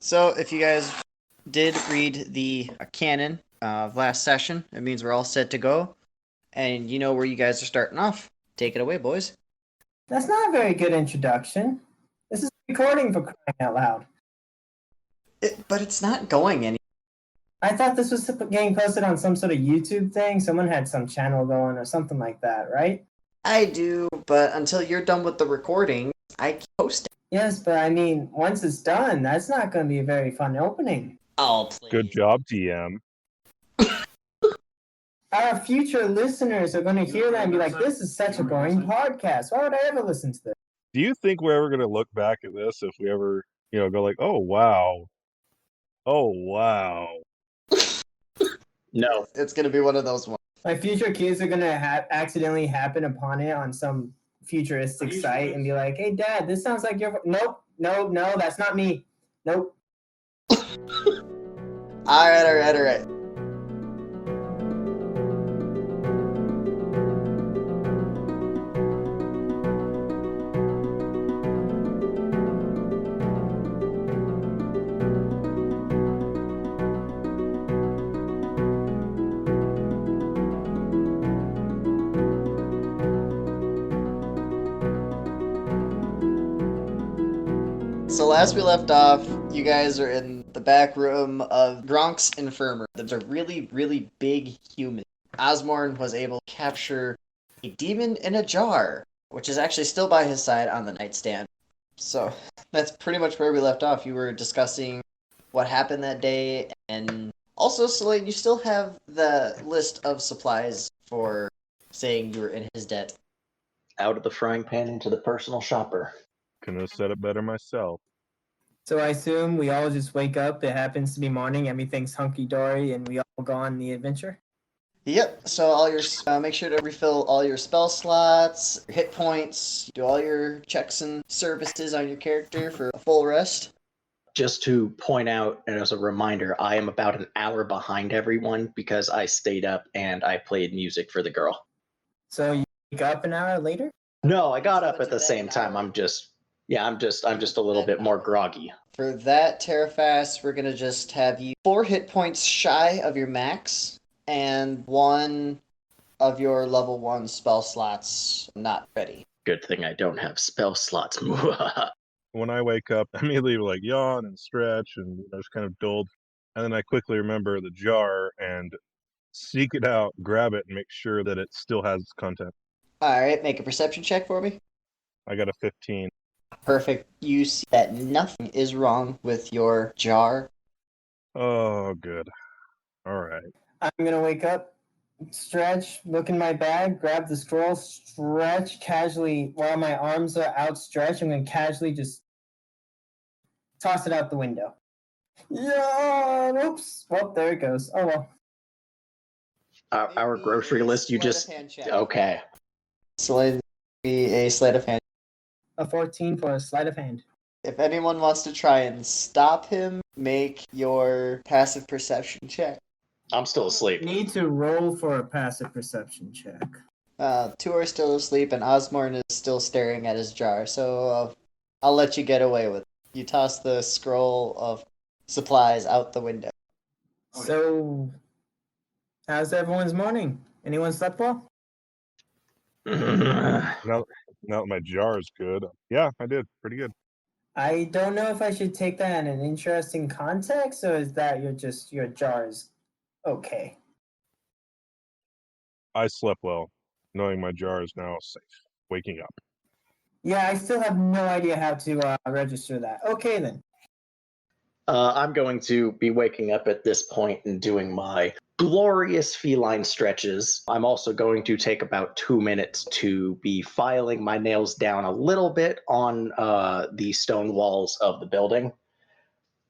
So, if you guys did read the canon of last session, it means we're all set to go. And you know where you guys are starting off. Take it away, boys. That's not a very good introduction. This is a recording for crying out loud. But it's not going any. I thought this was getting posted on some sort of YouTube thing. Someone had some channel going or something like that, right? I do, but until you're done with the recording, I keep posting. Yes, but I mean, once it's done, that's not going to be a very fun opening. Oh, please. Good job, TM. Our future listeners are going to hear that and be like, this is such a boring podcast. Why would I ever listen to this? Do you think we're ever going to look back at this if we ever, go like, oh, wow. Oh, wow. No. It's going to be one of those ones. My future kids are going to accidentally happen upon it on some futuristic site and be like, hey, Dad, this sounds like your... Nope, no, that's not me. Nope. All right. So last we left off, you guys are in the back room of Gronk's infirmary. There's a really, really big human. Osborne was able to capture a demon in a jar, which is actually still by his side on the nightstand. So that's pretty much where we left off. You were discussing what happened that day, and also, Selene, you still have the list of supplies for saying you were in his debt. Out of the frying pan into the personal shopper. Couldn't have said it better myself. So I assume we all just wake up, it happens to be morning, everything's hunky-dory, and we all go on the adventure? Yep, so all your make sure to refill all your spell slots, hit points, do all your checks and services on your character for a full rest. Just to point out, and as a reminder, I am about an hour behind everyone because I stayed up and I played music for the girl. So you wake up an hour later? No, I got up at the same time. I'm just a little bit more groggy. For that, Terrafast, we're gonna just have you 4 hit points shy of your max, and 1 of your level 1 spell slots not ready. Good thing I don't have spell slots. When I wake up, I immediately yawn and stretch and just kind of dulled. And then I quickly remember the jar and seek it out, grab it, and make sure that it still has its content. Alright, make a perception check for me. I got a 15. Perfect. You see that nothing is wrong with your jar. Oh, good. All right. I'm going to wake up, stretch, look in my bag, grab the scroll, stretch casually while my arms are outstretched. I'm going to casually just toss it out the window. Yeah, oops. Well, there it goes. Oh, well. Our grocery list, you just... Okay. Slide be a sleight of hand. A 14 for a sleight of hand. If anyone wants to try and stop him, make your passive perception check. I'm still asleep. Need to roll for a passive perception check. 2 are still asleep, and Osborne is still staring at his jar, so I'll let you get away with it. You toss the scroll of supplies out the window. So, how's everyone's morning? Anyone slept well? Now that my jar is good. Yeah, I did. Pretty good. I don't know if I should take that in an interesting context, or is that your jar is okay? I slept well, knowing my jar is now safe. Waking up. Yeah, I still have no idea how to register that. Okay, then. I'm going to be waking up at this point and doing my glorious feline stretches. I'm also going to take about 2 minutes to be filing my nails down a little bit on the stone walls of the building,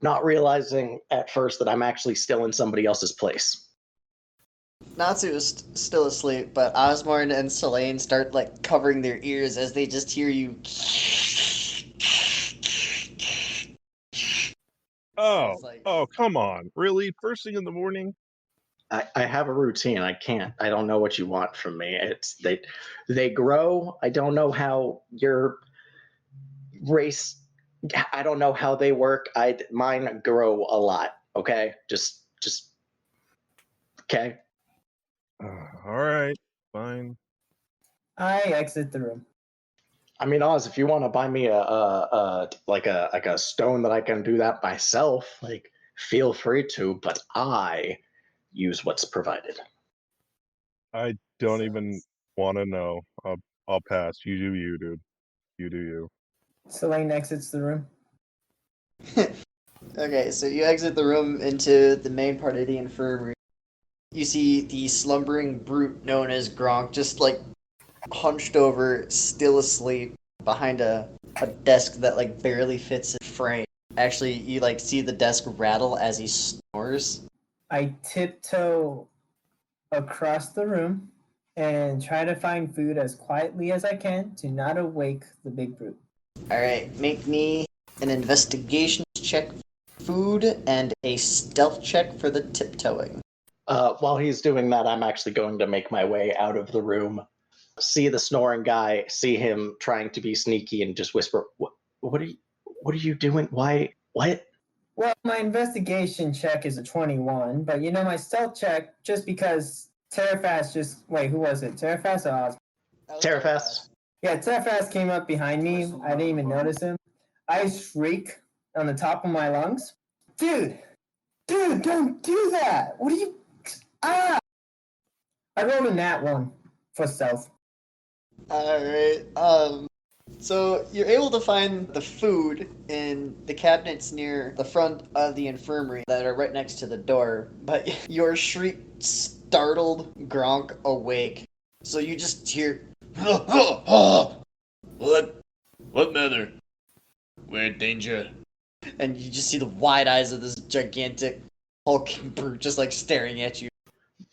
not realizing at first that I'm actually still in somebody else's place. Natsu is still asleep, but Osborne and Selene start covering their ears as they just hear you. Oh, come on. Really? First thing in the morning? I have a routine. I don't know what you want from me. It's they grow. I don't know how your race I don't know how they work. Mine grow a lot. Okay, just okay. All right, fine. I exit the room. I mean, Oz, if you want to buy me a stone that I can do that myself, like feel free to. But I use what's provided. I don't even want to know. I'll pass. You do you, dude. You do you. Selene exits the room. Okay, so you exit the room into the main part of the infirmary. You see the slumbering brute known as Gronk just like hunched over, still asleep, behind a desk that like barely fits in frame. Actually, you like see the desk rattle as he snores. I tiptoe across the room and try to find food as quietly as I can to not awake the big brute. Alright, make me an investigation check for food and a stealth check for the tiptoeing. While he's doing that, I'm actually going to make my way out of the room, see the snoring guy, see him trying to be sneaky, and just whisper, What are you doing? Why? What?" Well, my investigation check is a 21, but my stealth check, just because Terrafast who was it? Terrafast or Oz? Terrafast. Yeah, Terrafast came up behind me. I didn't even notice him. I shriek on the top of my lungs. Dude, don't do that. What are you... Ah! I rolled a nat 1 for stealth. Alright, so you're able to find the food in the cabinets near the front of the infirmary that are right next to the door, but your shriek startled Gronk awake. So you just hear, What matter? We're in danger. and you just see the wide eyes of this gigantic hulking brute just like staring at you.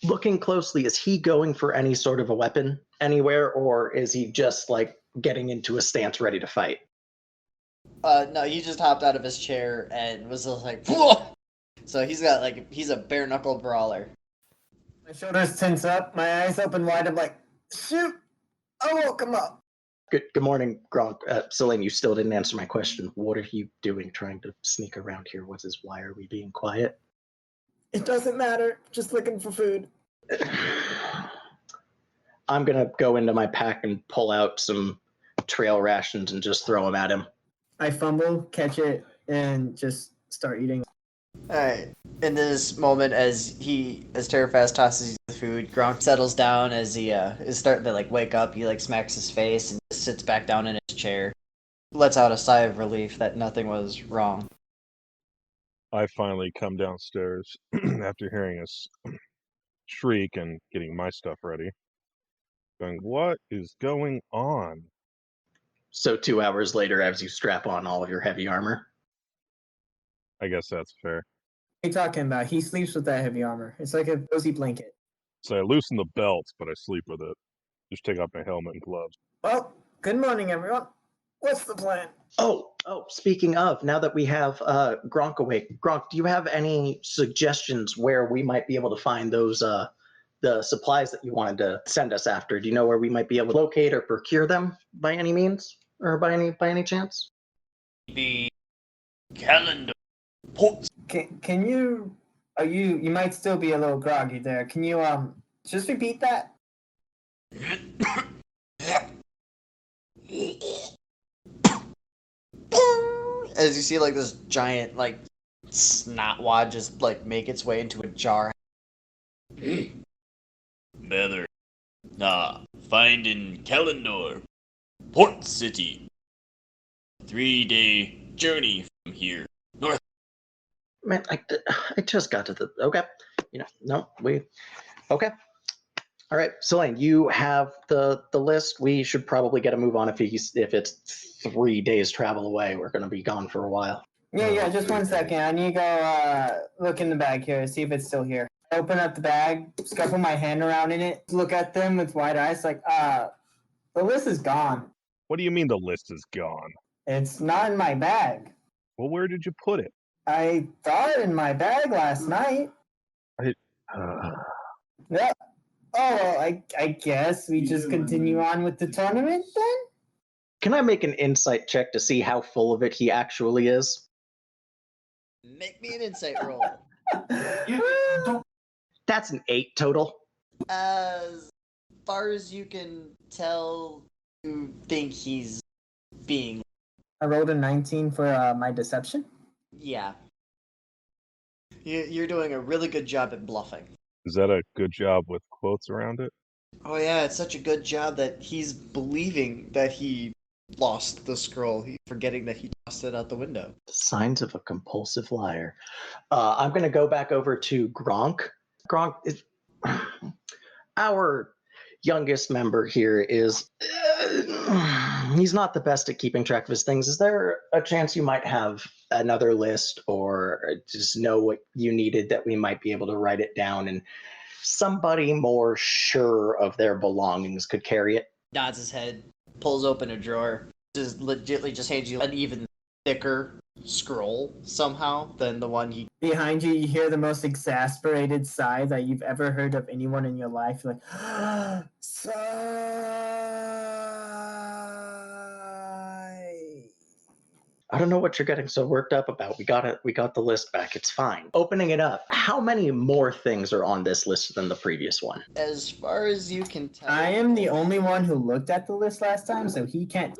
Looking closely, is he going for any sort of a weapon anywhere, or is he just like getting into a stance ready to fight? No, he just hopped out of his chair and was just like, whoa! So he's a bare knuckle brawler. My shoulders tense up, my eyes open wide. I'm like, shoot! I woke him up. Good morning, Gronk. Selene, you still didn't answer my question. What are you doing trying to sneak around here? Why are we being quiet? It doesn't matter. Just looking for food. I'm going to go into my pack and pull out some trail rations and just throw them at him. I fumble, catch it, and just start eating. Alright. In this moment, as Terrafast tosses you the food, Gronk settles down as he is starting to like wake up. He like smacks his face and just sits back down in his chair. Lets out a sigh of relief that nothing was wrong. I finally come downstairs after hearing us shriek and getting my stuff ready. Going, what is going on? So 2 hours later, as you strap on all of your heavy armor. I guess that's fair. What are you talking about? He sleeps with that heavy armor. It's like a cozy blanket. So I loosen the belts, but I sleep with it. Just take off my helmet and gloves. Well, good morning, everyone. What's the plan? Oh, speaking of, now that we have Gronk awake, Gronk, do you have any suggestions where we might be able to find those the supplies that you wanted to send us after? Do you know where we might be able to locate or procure them by any means, or by any chance? The calendar. Ports. Can you... You might still be a little groggy there. Can you, just repeat that? As you see like this giant like snot wad just like make its way into a jar. Matter. Find in Calendar. Port City. 3-day journey from here. North. Man, I just got to the... Okay. Okay. All right, Selene, you have the list. We should probably get a move on if it's 3 days travel away. We're going to be gone for a while. Yeah, just 1 second. I need to go look in the bag here, see if it's still here. I open up the bag, scuffle my hand around in it, look at them with wide eyes like, the list is gone. What do you mean the list is gone? It's not in my bag. Well, where did you put it? I thought in my bag last night. Yeah. Oh, I guess we just continue on with the tournament then? Can I make an insight check to see how full of it he actually is? Make me an insight roll. That's an 8 total. As far as you can tell, you think he's being... I rolled a 19 for my deception. Yeah. You're doing a really good job at bluffing. Is that a good job with quotes around it? Oh yeah, it's such a good job that he's believing that he lost the scroll, forgetting that he tossed it out the window. Signs of a compulsive liar. I'm going to go back over to Gronk. Gronk is our youngest member here. He's not the best at keeping track of his things. Is there a chance you might have another list or just know what you needed that we might be able to write it down and somebody more sure of their belongings could carry it? Nods his head, pulls open a drawer, just legitly just hands you an even thicker scroll somehow than the one he... Behind you, you hear the most exasperated sigh that you've ever heard of anyone in your life. You're like, sigh. I don't know what you're getting so worked up about. We got the list back. It's fine. Opening it up. How many more things are on this list than the previous one? As far as you can tell... I am the only one who looked at the list last time, so he can't.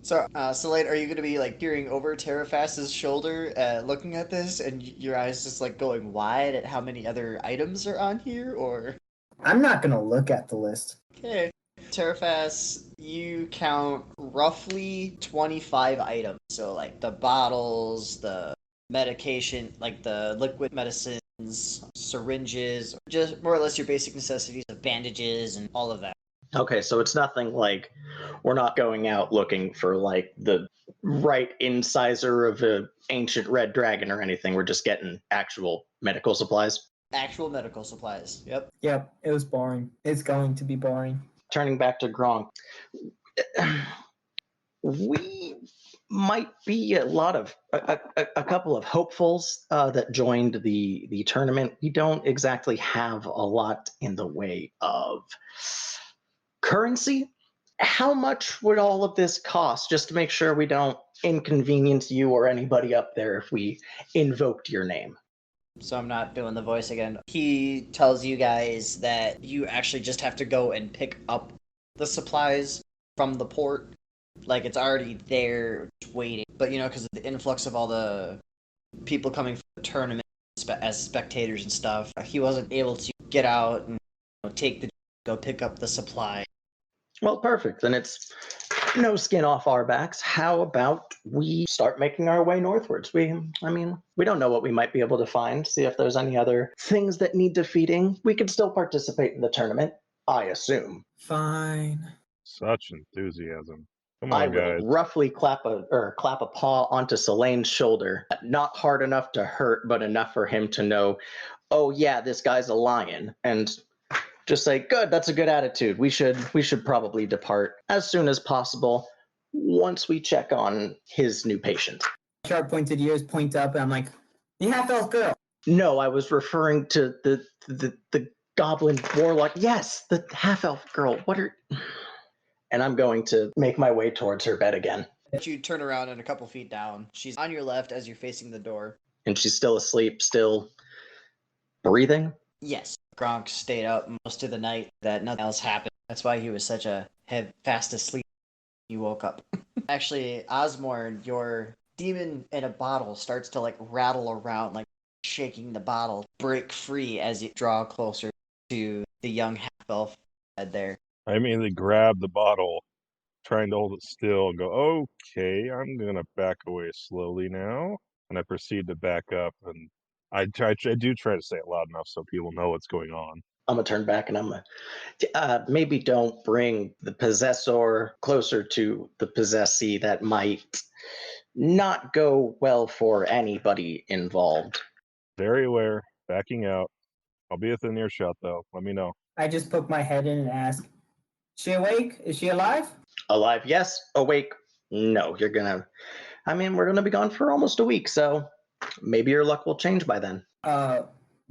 So, Slade, are you going to be, like, peering over Terrafast's shoulder, looking at this, and your eyes just, like, going wide at how many other items are on here, or...? I'm not going to look at the list. Okay. Terrafast, you count roughly 25 items. So, like, the bottles, the medication, like the liquid medicines, syringes, just more or less your basic necessities of bandages and all of that. Okay, so it's nothing like we're not going out looking for like the right incisor of an ancient red dragon or anything. We're just getting actual medical supplies. Actual medical supplies. Yep. Yep, it was boring. It's going to be boring. Turning back to Gronk, we might be a couple of hopefuls that joined the tournament. We don't exactly have a lot in the way of currency. How much would all of this cost, just to make sure we don't inconvenience you or anybody up there if we invoked your name? So I'm not doing the voice again. He tells you guys that you actually just have to go and pick up the supplies from the port. Like, it's already there, waiting. But, because of the influx of all the people coming for the tournament as spectators and stuff, he wasn't able to get out and go pick up the supply. Well, perfect. Then it's no skin off our backs. How about we start making our way northwards? We don't know what we might be able to find. See if there's any other things that need defeating. We could still participate in the tournament, I assume. Fine. Such enthusiasm. Come I on, will guys. roughly clap a paw onto Selene's shoulder. Not hard enough to hurt, but enough for him to know, oh yeah, this guy's a lion. And just say, good, that's a good attitude. We should probably depart as soon as possible once we check on his new patient. Sharp pointed ears point up, and I'm like, the half-elf girl. No, I was referring to the goblin warlock. Yes, the half-elf girl. And I'm going to make my way towards her bed again. You turn around and a couple feet down. She's on your left as you're facing the door. And she's still asleep, still breathing? Yes. Gronk stayed up most of the night that nothing else happened. That's why he was such a fast asleep. He woke up. Actually, Osmorn, your demon in a bottle starts to like rattle around, like shaking the bottle, break free as you draw closer to the young half-elf head there. I immediately grab the bottle, trying to hold it still, and go, okay, I'm going to back away slowly now. And I proceed to back up, and I do try to say it loud enough so people know what's going on. I'm going to turn back and I'm going to maybe don't bring the possessor closer to the possessee. That might not go well for anybody involved. Very aware, backing out. I'll be within earshot, though. Let me know. I just poke my head in and ask, is she awake? Is she alive? Alive, yes. Awake, no. We're going to be gone for almost a week, so maybe your luck will change by then.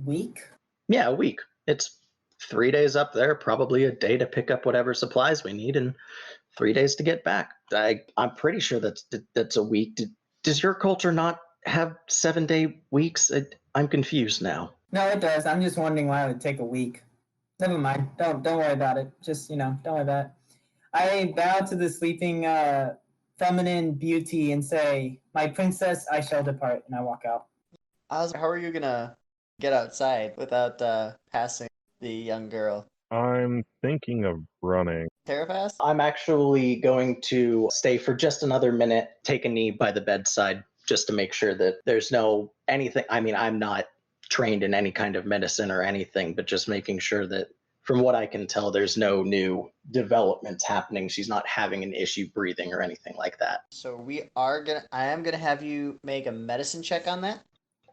Week? Yeah, a week. It's 3 days up there, probably a day to pick up whatever supplies we need, and 3 days to get back. I'm pretty sure that's a week. Does your culture not have 7-day weeks? I'm confused now. No, it does. I'm just wondering why it would take a week. Never mind. Don't worry about it. Just don't worry about it. I bow to the sleeping feminine beauty and say, "My princess, I shall depart," and I walk out. Oz, how are you gonna get outside without passing the young girl? I'm thinking of running. Terrafast? I'm actually going to stay for just another minute, take a knee by the bedside, just to make sure that there's no anything. I mean, I'm not trained in any kind of medicine or anything, but just making sure that, from what I can tell, there's no new developments happening. She's not having an issue breathing or anything like that. So I am gonna have you make a medicine check on that.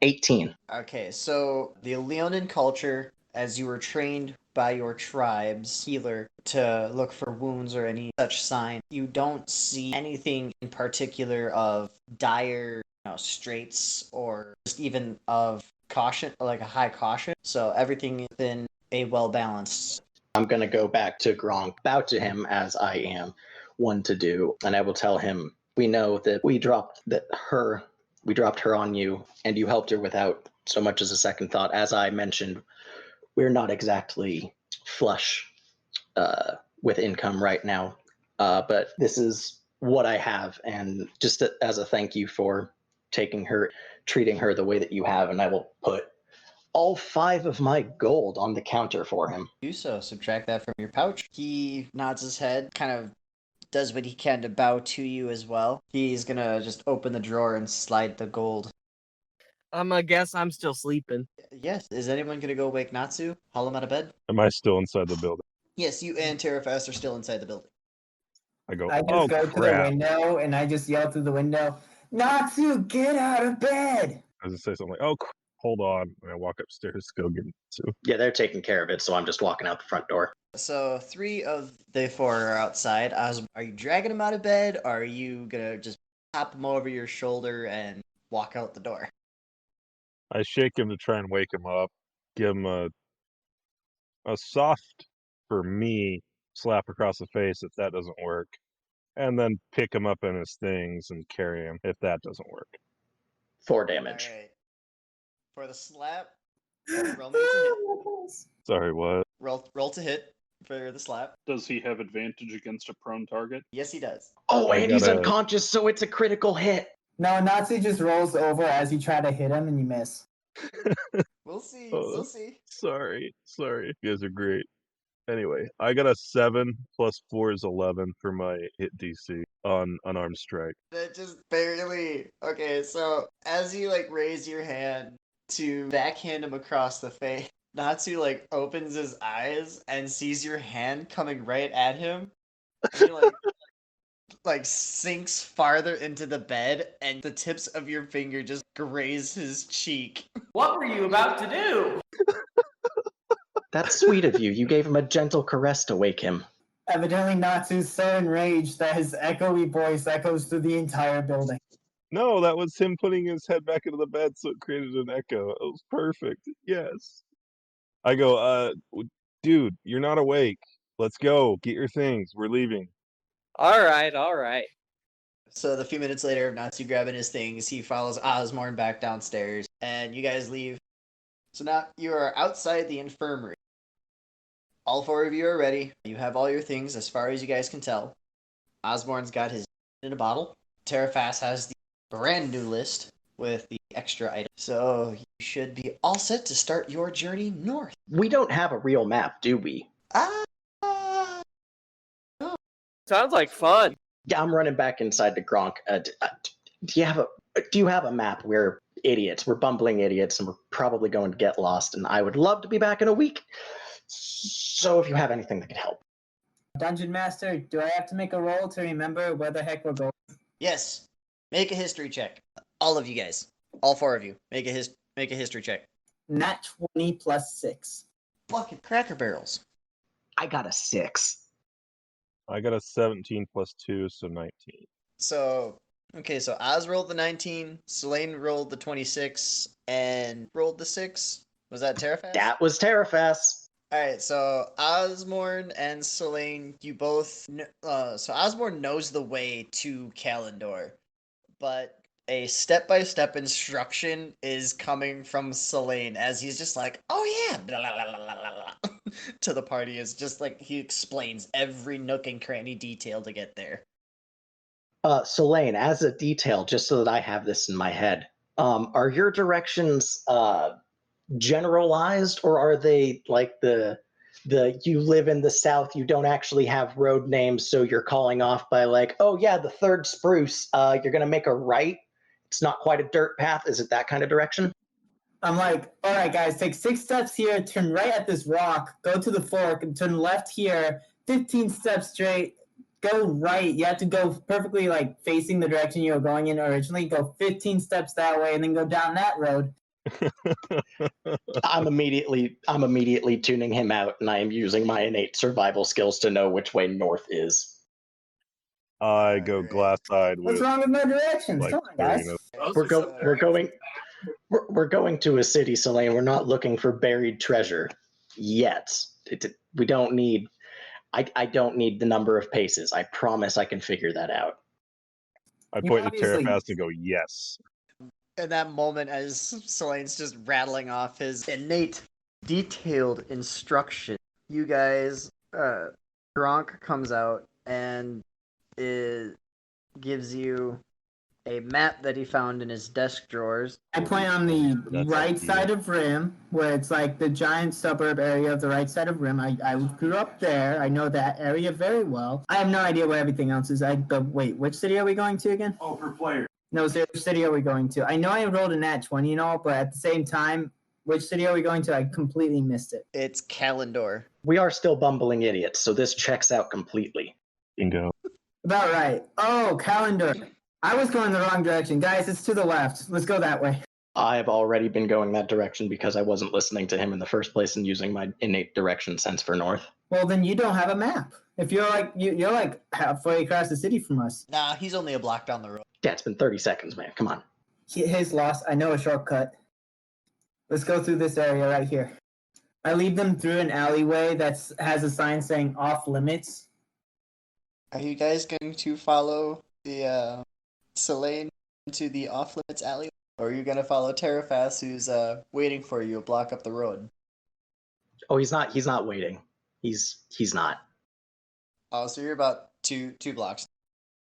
18. Okay, so the Leonin culture, as you were trained by your tribe's healer to look for wounds or any such sign, you don't see anything in particular of dire straits or just even of caution, like a high caution. So everything is in a well balanced. I'm going to go back to Gronk, bow to him as I am one to do, and I will tell him, we know that we dropped her on you, and you helped her without so much as a second thought. As I mentioned, we're not exactly flush with income right now, but this is what I have, and just as a thank you for treating her the way that you have, and I will put all 5 of my gold on the counter for him. Do so. Subtract that from your pouch. He nods his head, kind of does what he can to bow to you as well. He's gonna just open the drawer and slide the gold. I'm gonna guess I'm still sleeping. Yes. Is anyone gonna go wake Natsu? Haul him out of bed? Am I still inside the building? Yes, you and Terrafast are still inside the building. I go, I just oh go to the crap. window and I just yell through the window, "Natsu, get out of bed!" I just say something like, oh, hold on. And I walk upstairs to go get Natsu. Yeah, they're taking care of it, so I'm just walking out the front door. So 3 of the 4 are outside. Are you dragging him out of bed? Or are you gonna just tap him over your shoulder and walk out the door? I shake him to try and wake him up, give him a soft, for me, slap across the face if that doesn't work, and then pick him up in his things and carry him if that doesn't work. 4 damage. Alright. For the slap, roll me to hit. Sorry, what? Roll to hit for the slap. Does he have advantage against a prone target? Yes, he does. Oh, I and he's gotta- unconscious, so it's a critical hit. No, Natsu just rolls over as you try to hit him and you miss. We'll see. Oh. We'll see. Sorry. You guys are great. Anyway, I got a 7 plus 4 is 11 for my hit DC on unarmed strike. That just barely. Okay, so as you raise your hand to backhand him across the face, Natsu opens his eyes and sees your hand coming right at him. He sinks farther into the bed, and the tips of your finger just graze his cheek. What were you about to do? That's sweet of you. You gave him a gentle caress to wake him. Evidently, Natsu's so enraged that his echoey voice echoes through the entire building. No, that was him putting his head back into the bed, so it created an echo. It was perfect. Yes. I go, dude, you're not awake. Let's go. Get your things. We're leaving. All right. So the few minutes later of Natsu grabbing his things, he follows Osmorn back downstairs, and you guys leave. So now you are outside the infirmary. All 4 of you are ready. You have all your things as far as you guys can tell. Osborne's got his in a bottle. Terrafast has the brand new list with the extra items. So you should be all set to start your journey north. We don't have a real map, do we? Sounds like fun. Yeah, I'm running back inside to Gronk. Do you have a map? We're idiots. We're bumbling idiots, and we're probably going to get lost. And I would love to be back in a week. So if you have anything that could help. Dungeon Master, do I have to make a roll to remember where the heck we're going? Yes. Make a history check. All of you guys. All 4 of you. Make a history check. Nat 20 plus 6. Bucket Cracker Barrels. I got a 6. I got a 17 plus 2, so 19. So Oz rolled the 19, Selene rolled the 26, and rolled the 6. Was that Terrafast? That was Terrafast. All right, so Osmorn and Selene, you both. So Osmorn knows the way to Kalendor, but a step-by-step instruction is coming from Selene as he's just like, "Oh yeah," blah, blah, blah, blah, blah, blah, to the party. Is just like he explains every nook and cranny detail to get there. Selene, as a detail, just so that I have this in my head, are your directions generalized, or are they like the you live in the south, you don't actually have road names, so you're calling off by like, oh yeah, the third spruce, you're gonna make a right. It's not quite a dirt path. Is it that kind of direction? I'm like, all right, guys, take 6 steps here, turn right at this rock, go to the fork, and turn left here, 15 steps straight, go right. You have to go perfectly like facing the direction you were going in originally, go 15 steps that way, and then go down that road. I'm immediately tuning him out, and I am using my innate survival skills to know which way north is. I go Alright. glass-eyed What's with wrong with my directions? like Come on, guys. wariness. We're going to a city, Selene. We're not looking for buried treasure yet. We don't need. I don't need the number of paces. I promise I can figure that out. I You point to obviously- Terrafast and go, yes. In that moment, as Selene's just rattling off his innate, detailed instruction, you guys, Gronk comes out and it gives you a map that he found in his desk drawers. I point on the That's right ideal. side of Rim, where it's like the giant suburb area of the right side of Rim. I grew up there. I know that area very well. I have no idea where everything else is. Wait, which city are we going to again? Oh, per player. No, which city are we going to? I know I rolled a nat 20 and all, but at the same time, which city are we going to? I completely missed it. It's Kalendor. We are still bumbling idiots, so this checks out completely. Bingo. About right. Oh, calendar. I was going the wrong direction. Guys, it's to the left. Let's go that way. I have already been going that direction because I wasn't listening to him in the first place and using my innate direction sense for north. Well, then you don't have a map. If you're like you're like halfway across the city from us. Nah, he's only a block down the road. Yeah, it's been 30 seconds, man. Come on. His loss. I know a shortcut. Let's go through this area right here. I lead them through an alleyway that has a sign saying off limits. Are you guys going to follow the Selene into the off-limits alley? Or are you going to follow Terrafast, who's waiting for you a block up the road? Oh, he's not waiting. He's not. Oh, so you're about two blocks.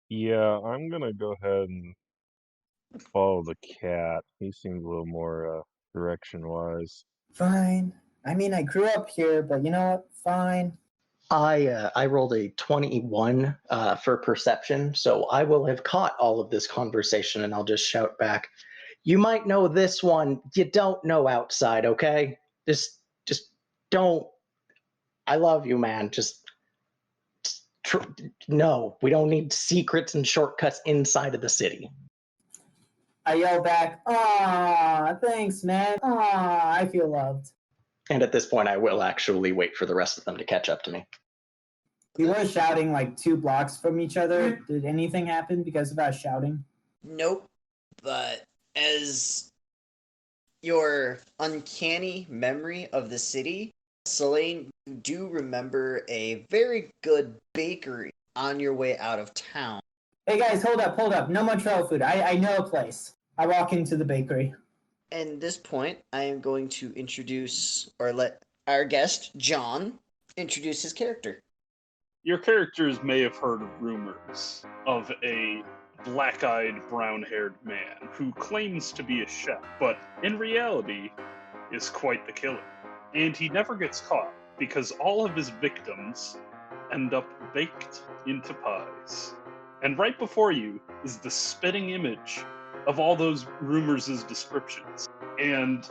Yeah, I'm gonna go ahead and follow the cat. He seems a little more direction-wise. Fine. I mean, I grew up here, but you know what? Fine. I rolled a 21 for perception, so I will have caught all of this conversation, and I'll just shout back, "You might know this one. You don't know outside, okay? Just don't. I love you, man. No. We don't need secrets and shortcuts inside of the city." I yell back, "Aw, thanks, man. Aw, I feel loved." And at this point, I will actually wait for the rest of them to catch up to me. We were shouting like 2 blocks from each other. Did anything happen because of our shouting? Nope. But as your uncanny memory of the city, Selene, you do remember a very good bakery on your way out of town. Hey guys, hold up. No more trail food. I know a place. I walk into the bakery. And at this point, I am going to introduce, or let our guest, John, introduce his character. Your characters may have heard of rumors of a black-eyed, brown-haired man who claims to be a chef, but in reality is quite the killer. And he never gets caught because all of his victims end up baked into pies. And right before you is the spitting image of all those rumors' descriptions. And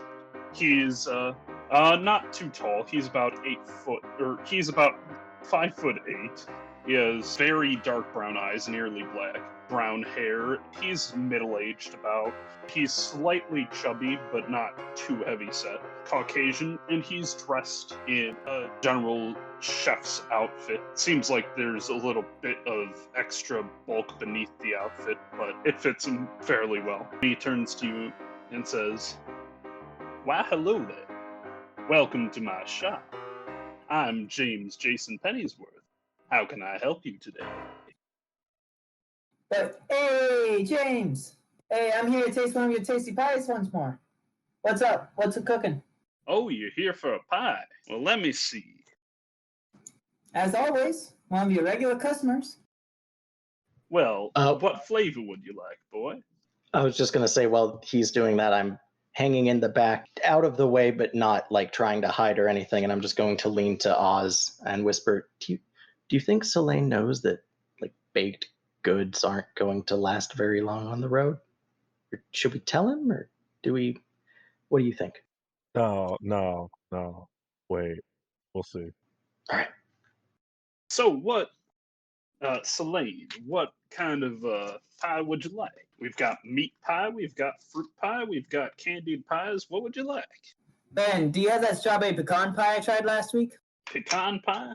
he's not too tall. He's about 8 foot, or he's about 5'8". He has very dark brown eyes, nearly black, brown hair. He's middle-aged about. He's slightly chubby, but not too heavy set. Caucasian, and he's dressed in a general chef's outfit. Seems like there's a little bit of extra bulk beneath the outfit, but it fits him fairly well. He turns to you and says, "Why, hello there. Welcome to my shop. I'm James Jason Pennyworth. How can I help you today? But hey, James. Hey, I'm here to taste one of your tasty pies once more. What's up? What's it cooking? Oh, you're here for a pie. Well, let me see. As always, one of your regular customers. Well, Oh. what flavor would you like, boy? I was just gonna say, while he's doing that, I'm hanging in the back, out of the way, but not like trying to hide or anything. And I'm just going to lean to Oz and whisper, "Do you think Selene knows that like baked goods aren't going to last very long on the road? Or should we tell him, or do we? What do you think?" No. Wait, we'll see. All right. So what, Selene, what kind of pie would you like? We've got meat pie, we've got fruit pie, we've got candied pies. What would you like? Ben, do you have that strawberry pecan pie I tried last week? Pecan pie?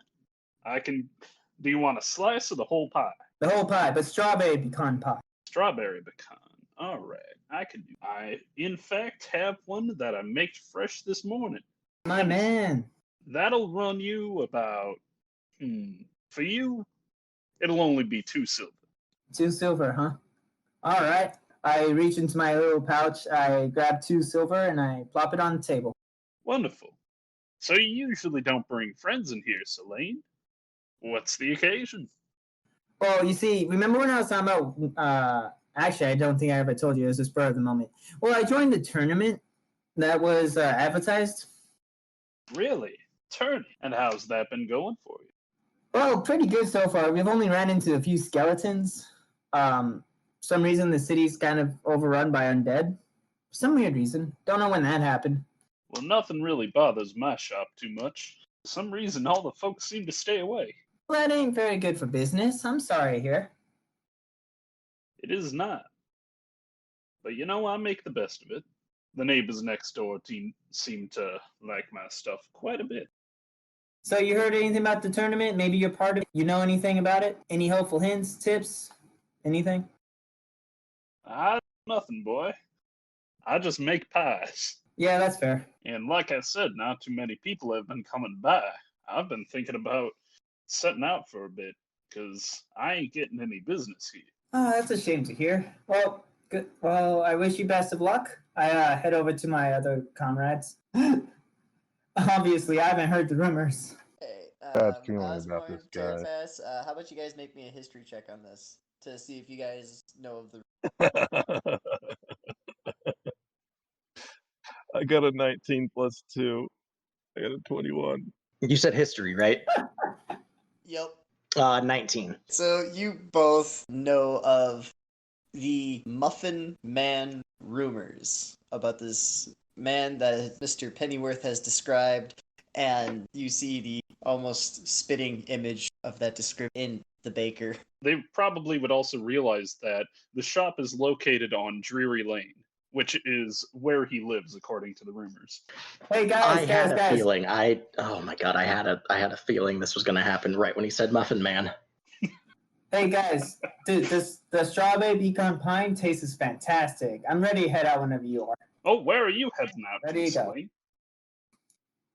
Do you want a slice of the whole pie? The whole pie, but strawberry pecan pie. Strawberry pecan. All right, I can do. I, in fact, have one that I made fresh this morning. My man. That'll run you about, for you, it'll only be 2 silver. 2 silver, huh? All right. I reach into my little pouch, I grab 2 silver, and I plop it on the table. Wonderful. So you usually don't bring friends in here, Selene. What's the occasion? Well, you see, remember when I was talking about, actually, I don't think I ever told you, it was a spur of the moment. Well, I joined the tournament that was advertised. Really? Tourney. And how's that been going for you? Well, pretty good so far. We've only ran into a few skeletons. Some reason the city's kind of overrun by undead. For some weird reason. Don't know when that happened. Well, nothing really bothers my shop too much. For some reason, all the folks seem to stay away. Well, that ain't very good for business. I'm sorry to hear. It is not. But you know, I make the best of it. The neighbors next door seem to like my stuff quite a bit. So you heard anything about the tournament? Maybe you're part of it? You know anything about it? Any helpful hints, tips, anything? Nothing, boy. I just make pies. Yeah, that's fair. And like I said, not too many people have been coming by. I've been thinking about setting out for a bit, because I ain't getting any business here. Oh, that's a shame to hear. Well, good. Well, I wish you best of luck. I head over to my other comrades. Obviously, I haven't heard the rumors. Hey, Bad feeling Osborne, about this guy. Terrifast, how about you guys make me a history check on this to see if you guys know of the. I got a 19 plus 2. I got a 21. You said history, right? Yep. 19. So you both know of the Muffin Man rumors about this man that Mr. Pennyworth has described, and you see the almost spitting image of that description in the baker. They probably would also realize that the shop is located on Drury Lane, which is where he lives, according to the rumors. Hey guys, I had a guys. feeling. Oh my god, I had a feeling this was going to happen right when he said Muffin Man. Hey guys, dude, the strawberry pecan pie tastes fantastic. I'm ready to head out whenever you are. Oh, where are you heading out Ready to, to go. Selene?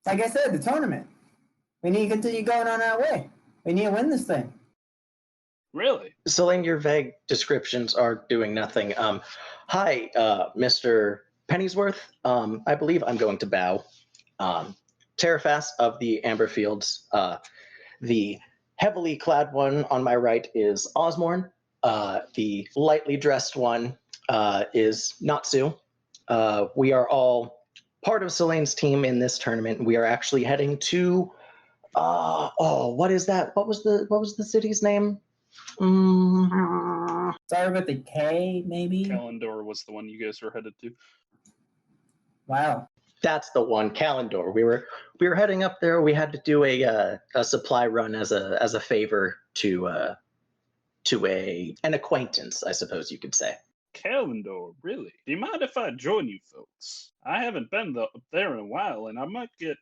Like I said, the tournament. We need to continue going on our way. We need to win this thing. Really? Selene, your vague descriptions are doing nothing. Hi, Mr. Pennyworth. I believe I'm going to bow. Terrafast of the Amberfields. The heavily clad one on my right is Osborne. The lightly dressed one is Natsu. We are all part of Selene's team in this tournament. We are actually heading to what is that? What was the city's name? Sorry about the K, maybe? Calendar was the one you guys were headed to. Wow. That's the one, Calendar. We were heading up there. We had to do a supply run as a favor to an acquaintance, I suppose you could say. Calendar, really? Do you mind if I join you folks? I haven't been up there in a while, and I might get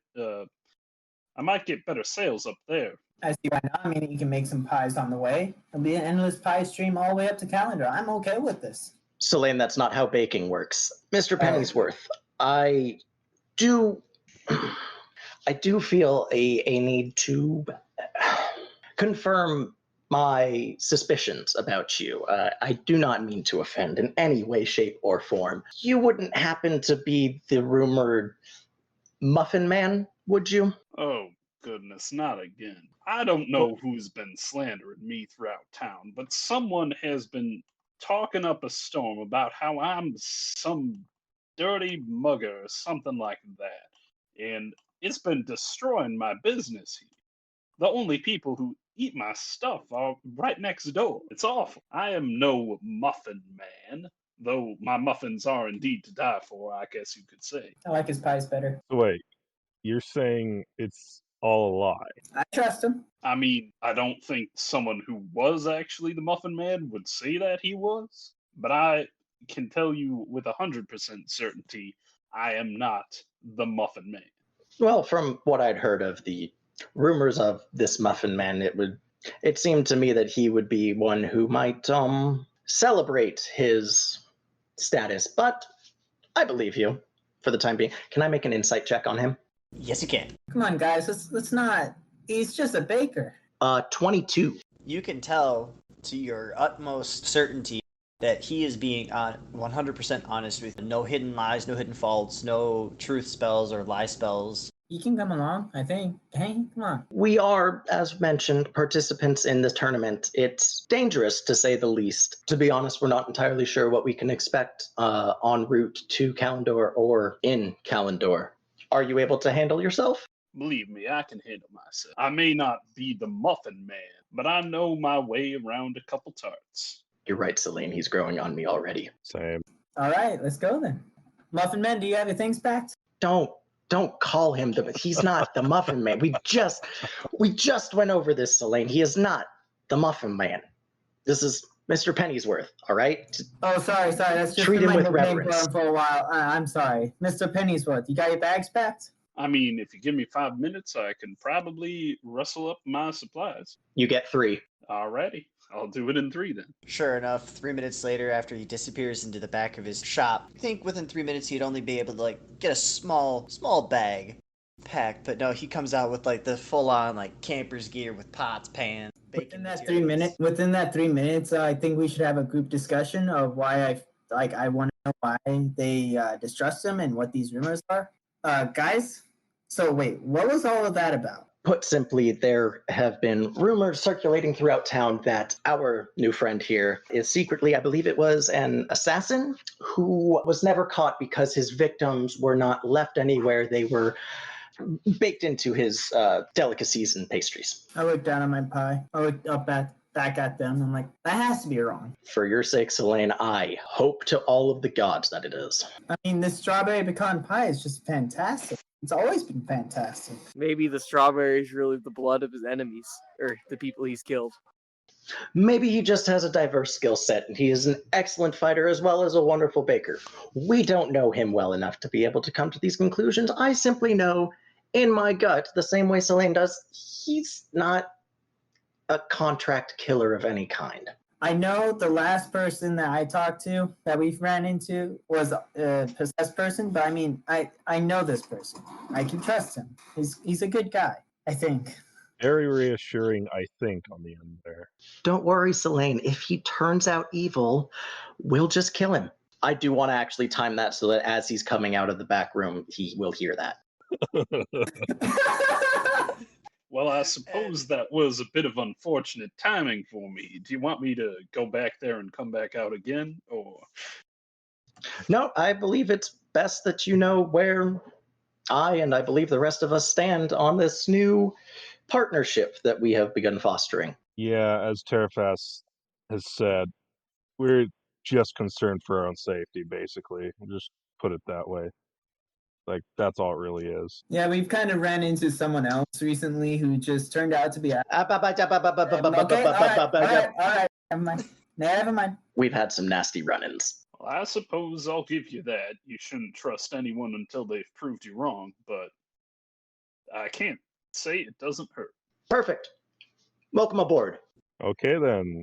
better sales up there. I see why not. I mean, you can make some pies on the way. It'll be an endless pie stream all the way up to Calendar. I'm okay with this. Selene, that's not how baking works. Mr. Pennyworth, I I do feel a need to confirm my suspicions about you. I do not mean to offend in any way, shape, or form. You wouldn't happen to be the rumored Muffin Man, would you? Oh, goodness, not again. I don't know who's been slandering me throughout town, but someone has been talking up a storm about how I'm some dirty mugger or something like that. And it's been destroying my business here. The only people who eat my stuff are right next door. It's awful. I am no muffin man, though my muffins are indeed to die for, I guess you could say. I like his pies better. So wait, you're saying it's all a lie? I trust him. I mean, I don't think someone who was actually the Muffin Man would say that he was, but I can tell you with 100% certainty, I am not the Muffin Man. Well, from what I'd heard of the rumors of this Muffin Man, it seemed to me that he would be one who might celebrate his status, but I believe you for the time being. Can I make an insight check on him? Yes, you can. Come on, guys. Let's not. He's just a baker. 22. You can tell to your utmost certainty that he is being 100% honest with you. No hidden lies, no hidden faults, no truth spells or lie spells. You can come along, I think. Hey, come on. We are, as mentioned, participants in the tournament. It's dangerous, to say the least. To be honest, we're not entirely sure what we can expect en route to Calendor or in Calendor. Are you able to handle yourself? Believe me, I can handle myself. I may not be the Muffin Man, but I know my way around a couple tarts. You're right, Celine. He's growing on me already. Same. All right, let's go then. Muffin Man, do you have your things packed? Don't call him he's not the Muffin Man. We just went over this, Celine. He is not the Muffin Man. This is Mr. Pennyworth, all right? Oh, sorry. That's just Treat been him my with nickname reverence. for a while. I'm sorry. Mr. Pennyworth, you got your bags packed? I mean, if you give me 5 minutes, I can probably rustle up my supplies. You get 3. Alrighty, I'll do it in 3 then. Sure enough, 3 minutes later, after he disappears into the back of his shop, I think within 3 minutes he'd only be able to get a small bag packed. But no, he comes out with the full-on camper's gear with pots, pans. Within that 3 minutes, I think we should have a group discussion of why I want to know why they distrust him and what these rumors are. Guys, so wait, what was all of that about? Put simply, there have been rumors circulating throughout town that our new friend here is secretly, I believe it was, an assassin who was never caught because his victims were not left anywhere. They were baked into his delicacies and pastries. I looked down at my pie. I looked up back at them. I'm like, that has to be wrong. For your sake, Selene, I hope to all of the gods that it is. I mean, this strawberry pecan pie is just fantastic. It's always been fantastic. Maybe the strawberry is really the blood of his enemies, or the people he's killed. Maybe he just has a diverse skill set, and he is an excellent fighter as well as a wonderful baker. We don't know him well enough to be able to come to these conclusions. I simply know, in my gut, the same way Selene does, he's not a contract killer of any kind. I know the last person that I talked to, that we've ran into, was a possessed person, but I mean, I know this person. I can trust him. He's a good guy, I think. Very reassuring, I think, on the end there. Don't worry, Selene. If he turns out evil, we'll just kill him. I do want to actually time that so that as he's coming out of the back room, he will hear that. Well, I suppose that was a bit of unfortunate timing for me. Do you want me to go back there and come back out again, or? No, I believe it's best that you know where I believe the rest of us stand on this new partnership that we have begun fostering. Yeah, as Terrafast has said, we're just concerned for our own safety, basically. Just put it that way. That's all it really is. Yeah, we've kind of ran into someone else recently who just turned out to be a... Okay, all right. Never mind. We've had some nasty run-ins. Well, I suppose I'll give you that. You shouldn't trust anyone until they've proved you wrong, but I can't say it doesn't hurt. Perfect. Welcome aboard. Okay, then.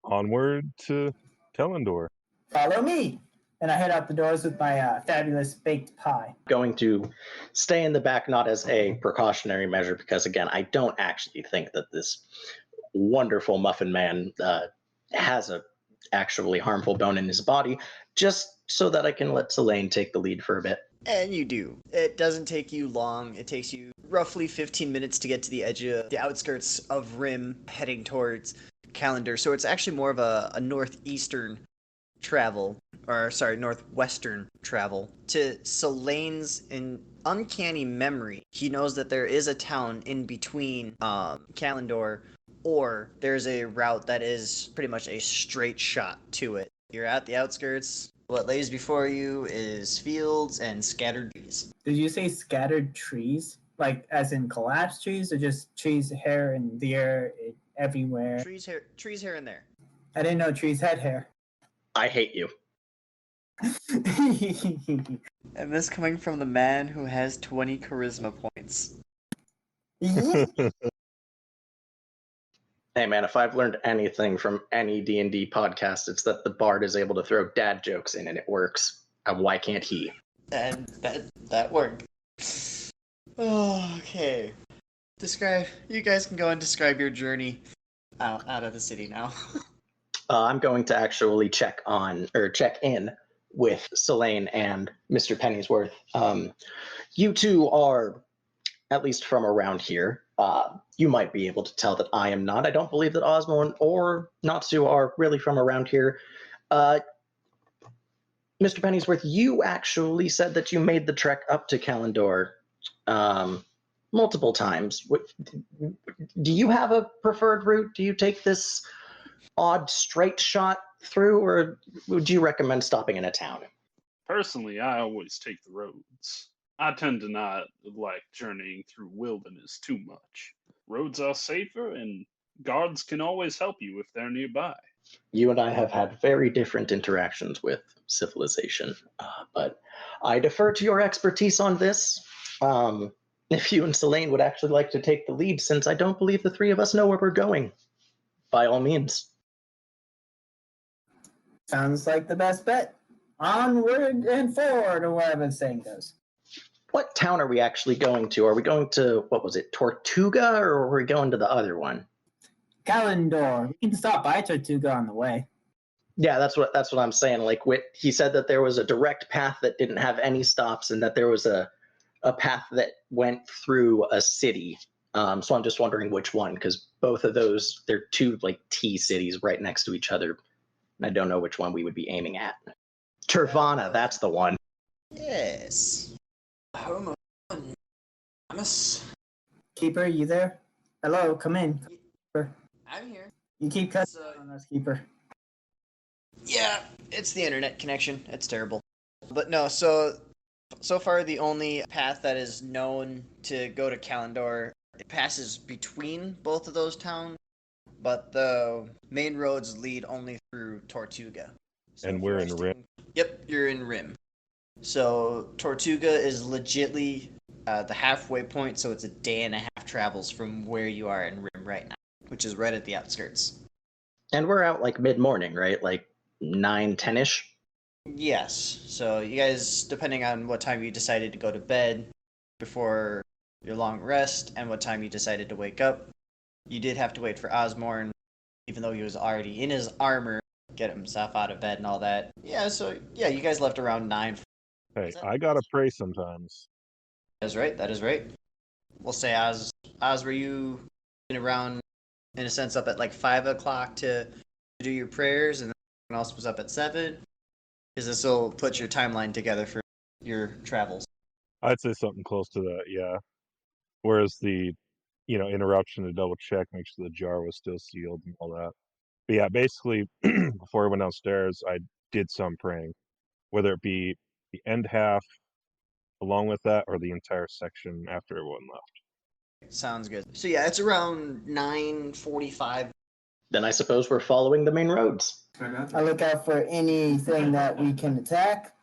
Onward to Telendor. Follow me. and I head out the doors with my fabulous baked pie. Going to stay in the back, not as a precautionary measure, because again, I don't actually think that this wonderful Muffin Man has a actually harmful bone in his body, just so that I can let Selene take the lead for a bit. And you do. It doesn't take you long. It takes you roughly 15 minutes to get to the edge of the outskirts of Rim, heading towards Calendar. So it's actually more of a northeastern travel, or sorry, northwestern travel. To Selene's uncanny memory, he knows that there is a town in between Calendar, or there's a route that is pretty much a straight shot to it. You're at the outskirts. What lays before you is fields and scattered trees. Did you say scattered trees? Like as in collapsed trees, or just trees here and there everywhere? Trees here and there. I didn't know trees had hair. I hate you. And this coming from the man who has 20 charisma points. Hey man, if I've learned anything from any D&D podcast, it's that the bard is able to throw dad jokes in and it works. And why can't he? And that worked. Oh, okay. You guys can go and describe your journey out of the city now. I'm going to actually check in with Selene and Mr. Pennyworth. You two are, at least from around here, you might be able to tell that I am not. I don't believe that Osmond or Natsu are really from around here. Mr. Pennyworth, you actually said that you made the trek up to Calendar multiple times. Do you have a preferred route? Do you take this odd straight shot through, or would you recommend stopping in a town? Personally, I always take the roads. I tend to not like journeying through wilderness too much. Roads are safer, and guards can always help you if they're nearby. You and I have had very different interactions with civilization, but I defer to your expertise on this. If you and Selene would actually like to take the lead, since I don't believe the three of us know where we're going, by all means. Sounds like the best bet. Onward and forward, or whatever the saying goes. What town are we actually going to? Are we going to, what was it, Tortuga, or are we going to the other one? Calendar. We can stop by Tortuga on the way. Yeah, that's what I'm saying. Like, he said that there was a direct path that didn't have any stops, and that there was a path that went through a city. So I'm just wondering which one, because both of those, they're two like T cities right next to each other. And I don't know which one we would be aiming at. Turvana, that's the one. Yes. Home of Thomas. Keeper, you there? Hello, come in. Keeper. I'm here. You keep cutting on us, Keeper. Yeah, it's the internet connection. It's terrible. But no, so far the only path that is known to go to Calendar, it passes between both of those towns, but the main roads lead only through Tortuga. So And we're in Rim. Yep, you're in Rim. So Tortuga is legitly the halfway point, so it's a day and a half travels from where you are in Rim right now, which is right at the outskirts. And we're out like mid-morning, right? Like 9, 10-ish? Yes. So you guys, depending on what time you decided to go to bed before your long rest and what time you decided to wake up, you did have to wait for Osmorn, even though he was already in his armor, get himself out of bed and all that. Yeah, so yeah, you guys left around 9. Hey, I gotta pray sometimes. That is right. That is right. We'll say Oz, were you in around, in a sense, up at like 5 o'clock to do your prayers, and then everyone else was up at 7? Because this will put your timeline together for your travels. I'd say something close to that, yeah. Whereas the, interruption to double check, make sure the jar was still sealed and all that. But yeah, basically, before I went downstairs, I did some praying, whether it be the end half along with that or the entire section after everyone left. Sounds good. So yeah, it's around 9:45. Then I suppose we're following the main roads. I look out for anything that we can attack,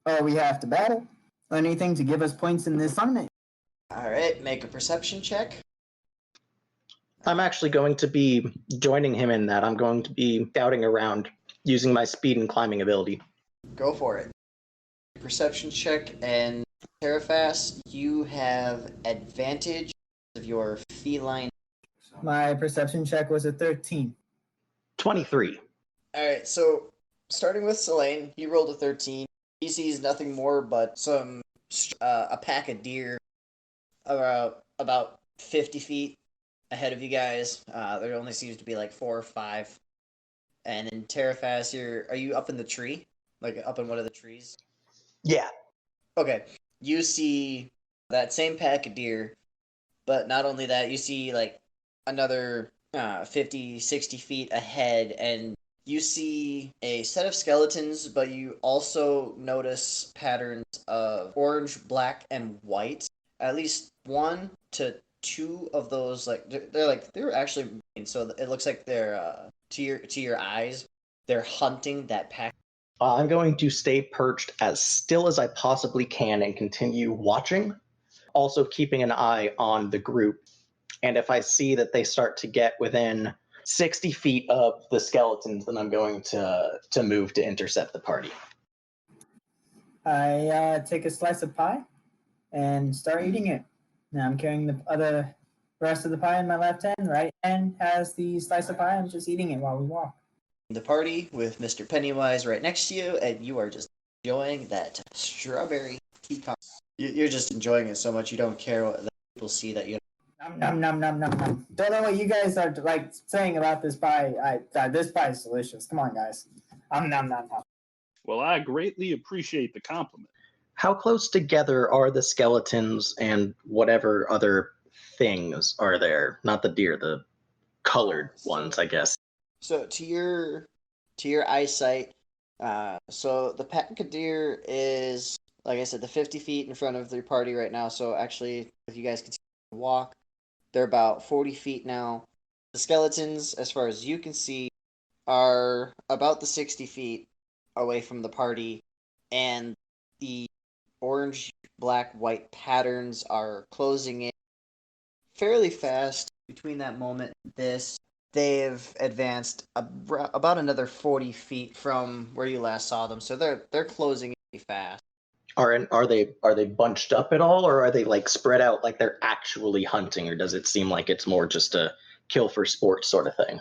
or we have to battle, or anything to give us points in this tournament. All right, make a perception check. I'm actually going to be joining him in that. I'm going to be scouting around using my speed and climbing ability. Go for it. Perception check, and Terrafast, you have advantage of your feline. My perception check was a 13. 23. Alright, so starting with Selene, he rolled a 13. He sees nothing more but a pack of deer about 50 feet ahead of you guys. There only seems to be like 4 or 5. And then Terrafast, are you up in the tree? Like up in one of the trees? Yeah. Okay. You see that same pack of deer, but not only that, you see like another 50, 60 feet ahead, and you see a set of skeletons, but you also notice patterns of orange, black, and white. At least 1 to 2 of those, like they're actually moving, so it looks like they're to your eyes, they're hunting that pack. I'm going to stay perched as still as I possibly can and continue watching, also keeping an eye on the group. And if I see that they start to get within 60 feet of the skeletons, then I'm going to move to intercept the party. I take a slice of pie and start eating it. Now I'm carrying the rest of the pie in my left hand. Right hand has the slice of pie. I'm just eating it while we walk. The party with Mr. Pennywise right next to you, and you are just enjoying that strawberry pecan. You're just enjoying it so much you don't care what the people see that you. Nom nom nom nom nom. Don't know what you guys are like saying about this pie. This pie is delicious. Come on, guys. Nom nom nom. Well, I greatly appreciate the compliment. How close together are the skeletons and whatever other things are there? Not the deer, the colored ones, I guess. So to your eyesight, so the pack of deer is, like I said, the 50 feet in front of the party right now. So actually, if you guys continue to walk, they're about 40 feet now. The skeletons, as far as you can see, are about the 60 feet away from the party, and the orange, black, white patterns are closing in fairly fast. Between that moment and this, they've advanced about another 40 feet from where you last saw them, so they're closing in fast. Are they bunched up at all, or are they like spread out like they're actually hunting, or does it seem like it's more just a kill for sport sort of thing?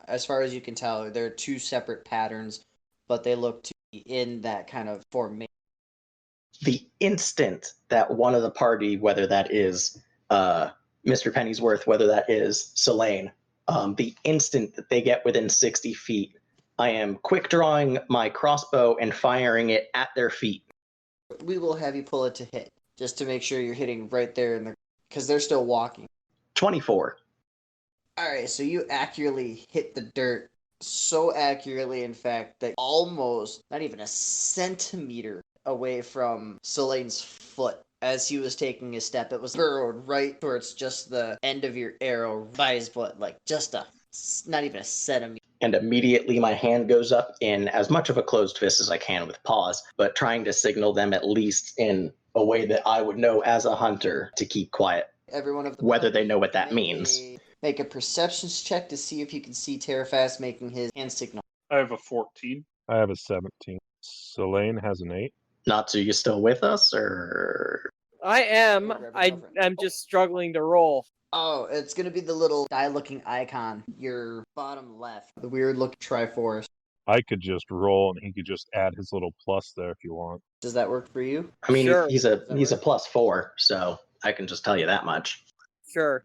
As far as you can tell, they're 2 separate patterns, but they look to be in that kind of formation. The instant that one of the party, whether that is Mr. Pennyworth, whether that is Selene, the instant that they get within 60 feet, I am quick drawing my crossbow and firing it at their feet. We will have you pull it to hit, just to make sure you're hitting right there because they're still walking. 24. Alright, so you accurately hit the dirt, so accurately, in fact, that almost, not even a centimeter away from Selene's foot. As he was taking a step, it was burrowed right towards just the end of your arrow by his foot, like just not even a centimeter. And immediately my hand goes up in as much of a closed fist as I can with paws, but trying to signal them at least in a way that I would know as a hunter to keep quiet. Every one of them, whether they know what that means. Make a perceptions check to see if you can see Terrafast making his hand signal. I have a 14. I have a 17. Selene has an 8. Natsu, you still with us, or? I am. Grab your I'm girlfriend. just struggling to roll. Oh, it's gonna be the little die-looking icon, your bottom left, the weird-looking Triforce. I could just roll and he could just add his little plus there if you want. Does that work for you? I mean, Sure. he's a +4, so I can just tell you that much. Sure.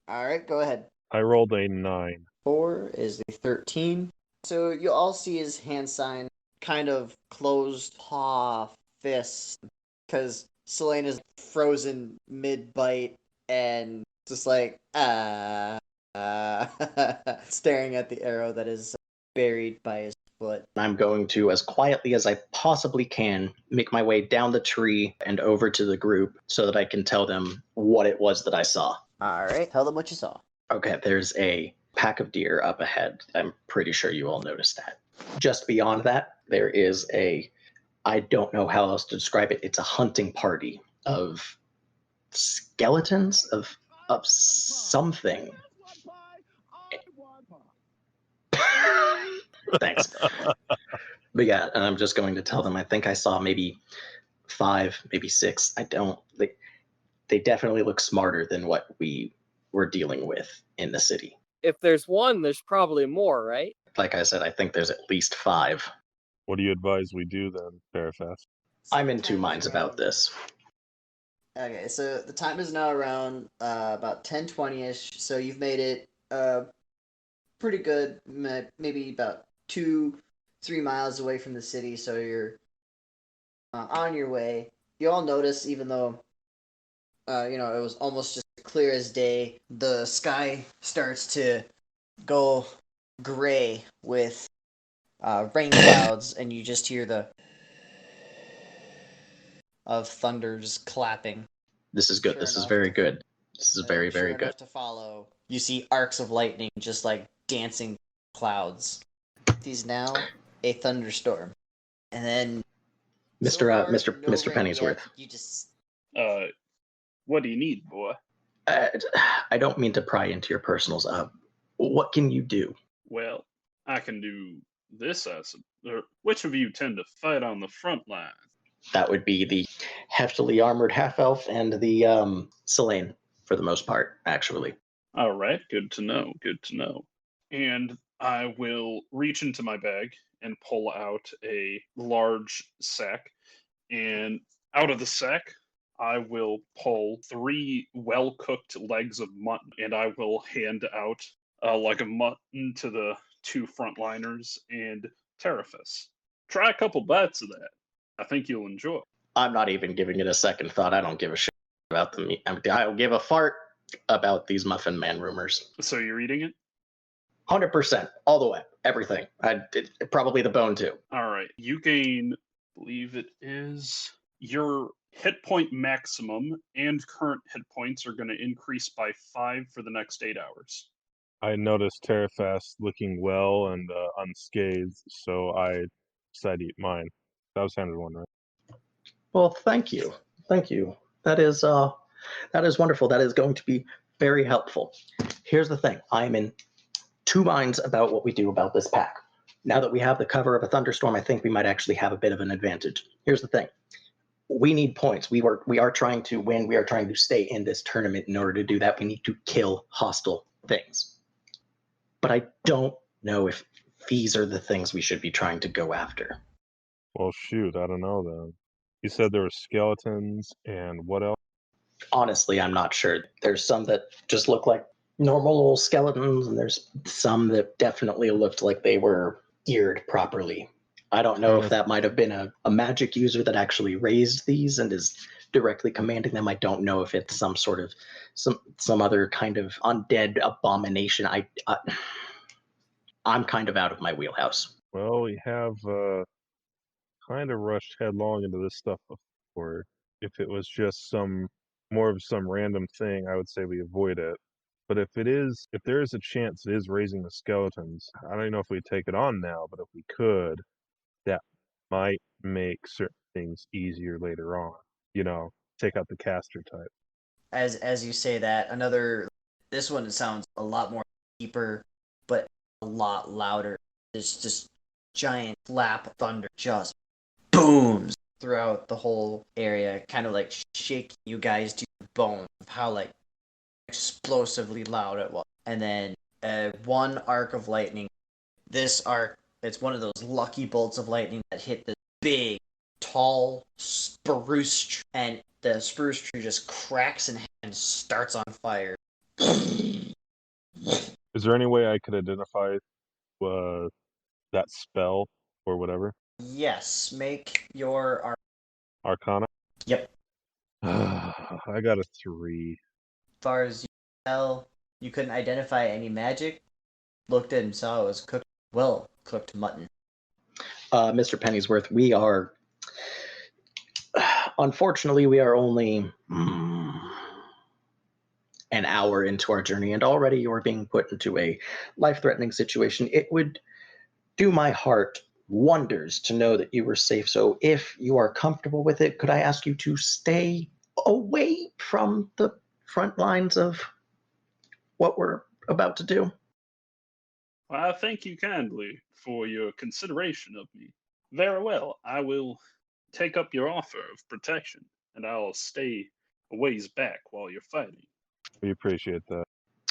All right, go ahead. I rolled a 9. 4 is a 13. So you all see his hand sign, kind of closed paw fist, because Selene is frozen mid-bite and just like, staring at the arrow that is buried by his foot. I'm going to, as quietly as I possibly can, make my way down the tree and over to the group so that I can tell them what it was that I saw. All right, tell them what you saw. Okay, there's a pack of deer up ahead. I'm pretty sure you all noticed that. Just beyond that, there is I don't know how else to describe it. It's a hunting party of skeletons of something. Thanks. But yeah, and I'm just going to tell them I think I saw maybe 5, maybe 6. I don't. They definitely look smarter than what we were dealing with in the city. If there's one, there's probably more, right? Like I said, I think there's at least 5. What do you advise we do then, Fairfast? I'm in 2 Time is minds about around- this. Okay, so the time is now around about 10:20ish. So you've made it pretty good, maybe about 2-3 miles away from the city. So you're on your way. You all notice, even though it was almost just clear as day, the sky starts to go gray with rain clouds, and you just hear the of thunders clapping. This is good. Sure This is enough. very good. This is very, very Sure good. enough to follow, you see arcs of lightning just like dancing clouds. These now a thunderstorm, and then so far, no Mr. rain Pennyworth. yet. You just What do you need, boy? I don't mean to pry into your personals. What can you do? Well, I can do this as which of you tend to fight on the front line? That would be the heftily armored half elf and the Selene, for the most part, actually. All right, good to know. Good to know. And I will reach into my bag and pull out a large sack. And out of the sack, I will pull 3 well-cooked legs of mutton, and I will hand out a leg of mutton to the 2 frontliners and Terrafis. Try a couple bites of that. I think you'll enjoy. I'm not even giving it a second thought. I don't give a shit about the meat. I'll give a fart about these Muffin Man rumors. So you're eating it? 100%, all the way, everything. Probably the bone too. All right. You gain, I believe it is, your hit point maximum and current hit points are going to increase by 5 for the next 8 hours. I noticed Terrafast looking well and unscathed, so I decided to eat mine. That was handed one, right? Well, thank you. Thank you. That is wonderful. That is going to be very helpful. Here's the thing. I'm in 2 minds about what we do about this pack. Now that we have the cover of a thunderstorm, I think we might actually have a bit of an advantage. Here's the thing. We need points. We are trying to win. We are trying to stay in this tournament. In order to do that, we need to kill hostile things. But I don't know if these are the things we should be trying to go after. Well, shoot, I don't know then. You said there were skeletons and what else? Honestly, I'm not sure. There's some that just look like normal old skeletons, and there's some that definitely looked like they were geared properly. I don't know if that might have been a magic user that actually raised these and is directly commanding them. I don't know if it's some sort of some other kind of undead abomination. I'm kind of out of my wheelhouse. Well, we have kind of rushed headlong into this stuff before. If it was just more of some random thing, I would say we avoid it. But if there is a chance it is raising the skeletons, I don't even know if we take it on now, but if we could, that might make certain things easier later on. Take out the caster type. as you say that, this one sounds a lot more deeper, but a lot louder. There's just giant flap thunder just booms throughout the whole area, kind of like shaking you guys to the bone of how like explosively loud it was. And then one arc of lightning. This arc, it's one of those lucky bolts of lightning that hit this big, tall spruce tree, and the spruce tree just cracks in half and starts on fire. Is there any way I could identify that spell or whatever? Yes, make your Arcana? Yep. I got a 3. As far as you can tell, you couldn't identify any magic. Looked at and saw it was cooked mutton. Mr. Pennyworth, we are... Unfortunately, we are only an hour into our journey, and already you are being put into a life-threatening situation. It would do my heart wonders to know that you were safe. So if you are comfortable with it, could I ask you to stay away from the front lines of what we're about to do? I thank you kindly for your consideration of me. Very well. I will take up your offer of protection, and I'll stay a ways back while you're fighting. We appreciate that.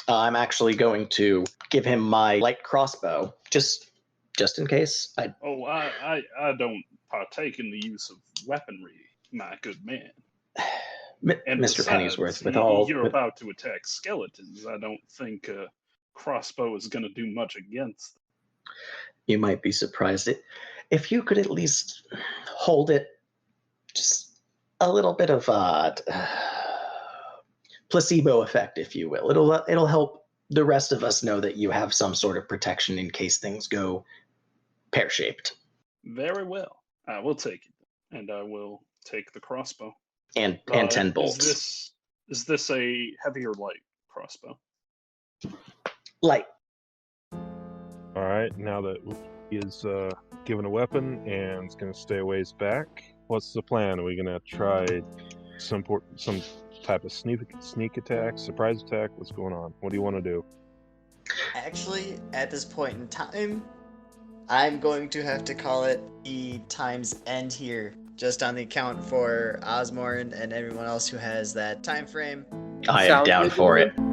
I'm actually going to give him my light crossbow, just in case. I don't partake in the use of weaponry, my good man. And Mr. besides, Pennyworth, with all you're about to attack skeletons. I don't think a crossbow is going to do much against them. You might be surprised. If you could at least hold it, just a little bit of placebo effect, if you will. It'll help the rest of us know that you have some sort of protection in case things go pear-shaped. Very well. I will take it, and I will take the crossbow. And 10 bolts. Is this a heavy or light crossbow? Light. All right, now that he is given a weapon and is going to stay a ways back, what's the plan? Are we going to try some type of sneak attack, surprise attack? What's going on? What do you want to do? Actually, at this point in time, I'm going to have to call it the time's end here, just on the account for Osmorn and everyone else who has that time frame. I am Sounds down good to for me. it.